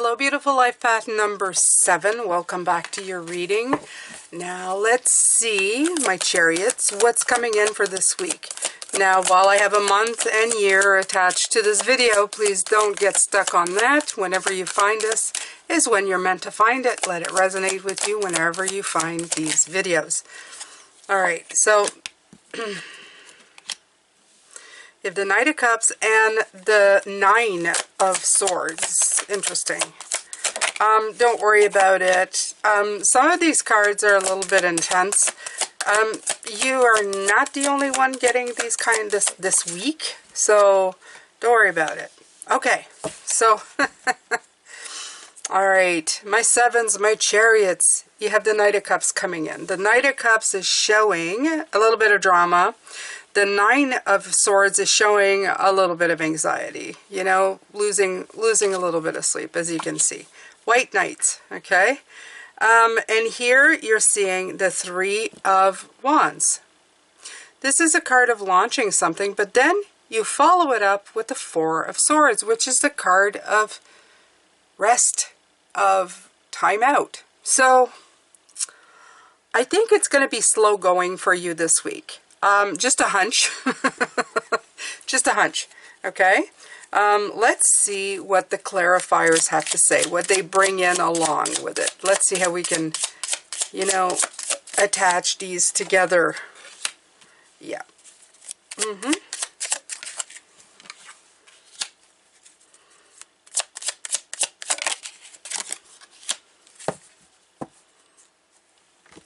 Hello, beautiful life path number 7. Welcome back to your reading. Now, let's see, my chariots, what's coming in for this week. Now, while I have a month and year attached to this video, please don't get stuck on that. Whenever you find us is when you're meant to find it. Let it resonate with you whenever you find these videos. All right, so you have the Knight of Cups and the Nine of Swords. Interesting. Don't worry about it. Some of these cards are a little bit intense. You are not the only one getting these kind this week, so don't worry about it. Okay, so all right, my sevens, my chariots. You have the Knight of Cups coming in. The Knight of Cups is showing a little bit of drama. The Nine of Swords is showing a little bit of anxiety, you know, losing a little bit of sleep, as you can see. White Knights, okay? And here you're seeing the Three of Wands. This is a card of launching something, but then you follow it up with the Four of Swords, which is the card of rest, of time out. So I think it's going to be slow going for you this week. Just a hunch. Just a hunch. Okay. Let's see what the clarifiers have to say, what they bring in along with it. Let's see how we can, you know, attach these together. Yeah.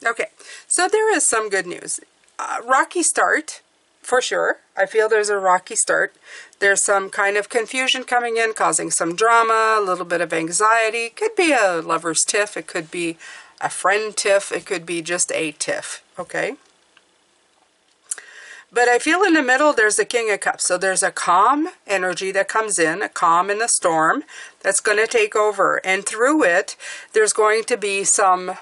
Okay. So there is some good news. Rocky start, for sure. I feel there's a rocky start. There's some kind of confusion coming in, causing some drama, a little bit of anxiety. It could be a lover's tiff. It could be a friend tiff. It could be just a tiff, okay? But I feel in the middle, there's the King of Cups. So there's a calm energy that comes in, a calm in the storm that's going to take over. And through it, there's going to be some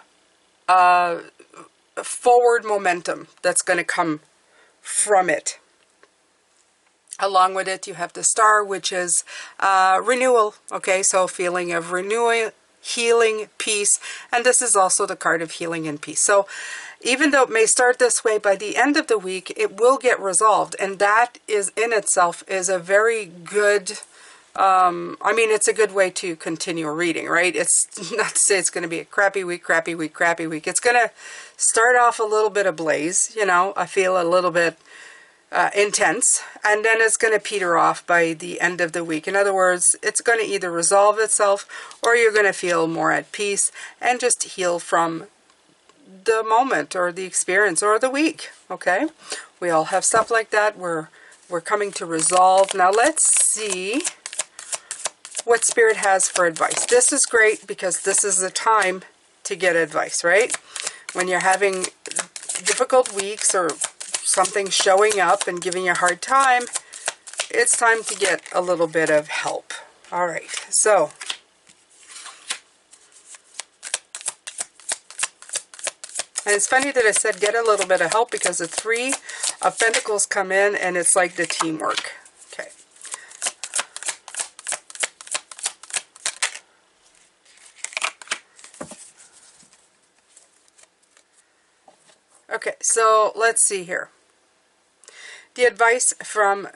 forward momentum that's going to come from it. Along with it, you have the Star, which is renewal. Okay, so feeling of renewal, healing, peace, and this is also the card of healing and peace. So even though it may start this way, by the end of the week, it will get resolved, and that is in itself is a very good. I mean, it's a good way to continue reading, right? It's not to say it's going to be a crappy week, crappy week, crappy week. It's going to start off a little bit ablaze, you know, I feel a little bit intense, and then it's going to peter off by the end of the week. In other words, it's going to either resolve itself or you're going to feel more at peace and just heal from the moment or the experience or the week, okay? We all have stuff like that. We're coming to resolve. Now let's see what Spirit has for advice. This is great because this is the time to get advice, right? When you're having difficult weeks or something showing up and giving you a hard time, it's time to get a little bit of help. All right, so and it's funny that I said get a little bit of help because the Three of Pentacles come in and it's like the teamwork. Okay. Okay, so let's see here. The advice from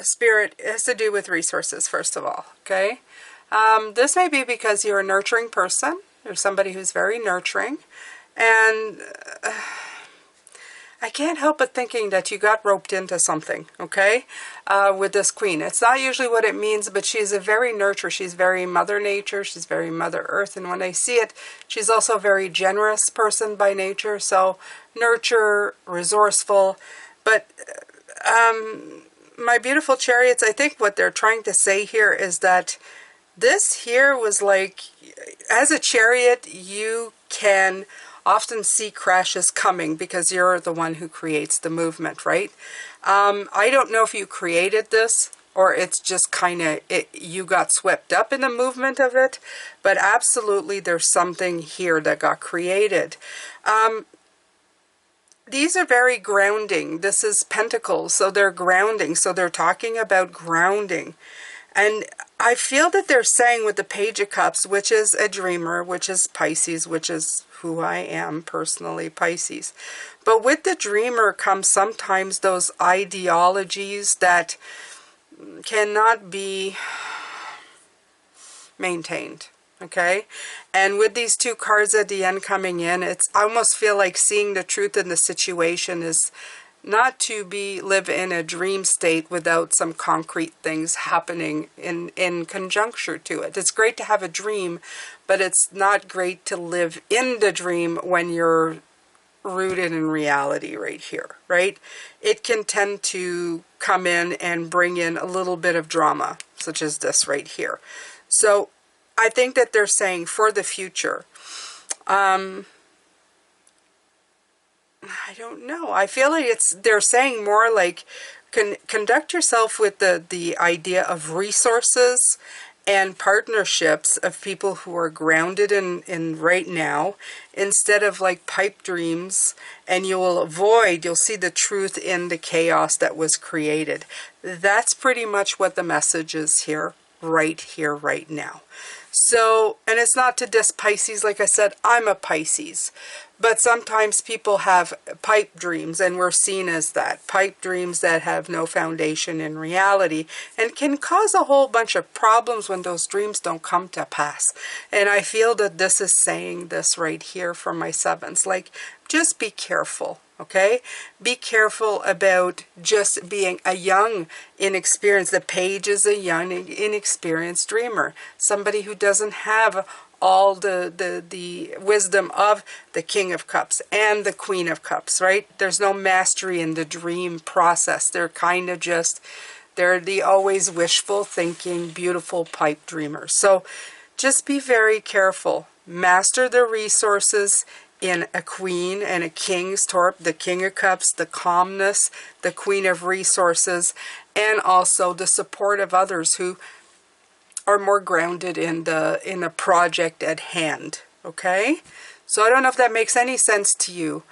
Spirit has to do with resources, first of all, okay? This may be because you're a nurturing person. You're somebody who's very nurturing. And I can't help but thinking that you got roped into something, okay, with this Queen. It's not usually what it means, but she's a very nurturer. She's very Mother Nature. She's very Mother Earth. And when I see it, she's also a very generous person by nature. So nurture, resourceful. But my beautiful chariots, I think what they're trying to say here is that this here was like, as a chariot, you can often see crashes coming because you're the one who creates the movement, right? I don't know if you created this or it's just kind of, you got swept up in the movement of it, but absolutely there's something here that got created. These are very grounding. This is Pentacles, so they're grounding. So they're talking about grounding. And I feel that they're saying with the Page of Cups, which is a dreamer, which is Pisces, which is who I am personally, Pisces. But with the dreamer comes sometimes those ideologies that cannot be maintained. Okay, and with these two cards at the end coming in, it's I almost feel like seeing the truth in the situation is not to live in a dream state without some concrete things happening in conjuncture to it. It's great to have a dream, but it's not great to live in the dream when you're rooted in reality right here, right? It can tend to come in and bring in a little bit of drama, such as this right here. So I think that they're saying for the future, I don't know. I feel like they're saying more like conduct yourself with the idea of resources and partnerships of people who are grounded in right now, instead of like pipe dreams, and you'll see the truth in the chaos that was created. That's pretty much what the message is here, right now. So, and it's not to diss Pisces, like I said, I'm a Pisces. But sometimes people have pipe dreams, and we're seen as that. Pipe dreams that have no foundation in reality, and can cause a whole bunch of problems when those dreams don't come to pass. And I feel that this is saying this right here for my sevens. Like, just be careful. Okay, be careful about just being a young, inexperienced. The Page is a young, inexperienced dreamer, somebody who doesn't have all the wisdom of the King of Cups and the Queen of Cups, right? There's no mastery in the dream process. They're kind of just, they're the always wishful thinking, beautiful pipe dreamers. So just be very careful. Master the resources in a Queen and a King's torp, the King of Cups, the calmness, the Queen of Resources, and also the support of others who are more grounded in the project at hand. Okay, so I don't know if that makes any sense to you.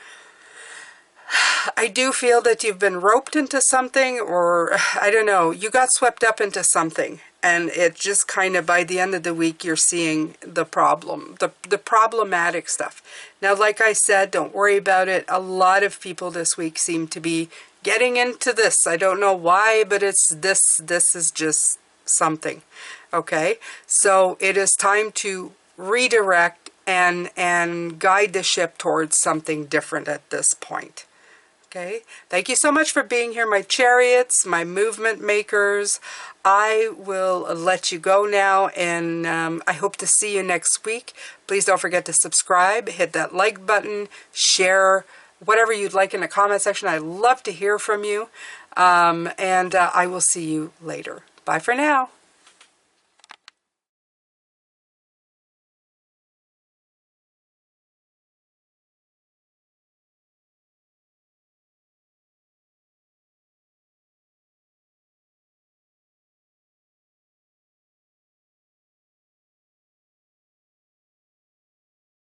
I do feel that you've been roped into something, or I don't know, you got swept up into something, and it just kind of, by the end of the week, you're seeing the problem, the problematic stuff. Now, like I said, don't worry about it. A lot of people this week seem to be getting into this. I don't know why, but it's this is just something. Okay, so it is time to redirect and guide the ship towards something different at this point. Okay, thank you so much for being here, my chariots, my movement makers. I will let you go now, and I hope to see you next week. Please don't forget to subscribe, hit that like button, share whatever you'd like in the comment section. I love to hear from you, and I will see you later. Bye for now.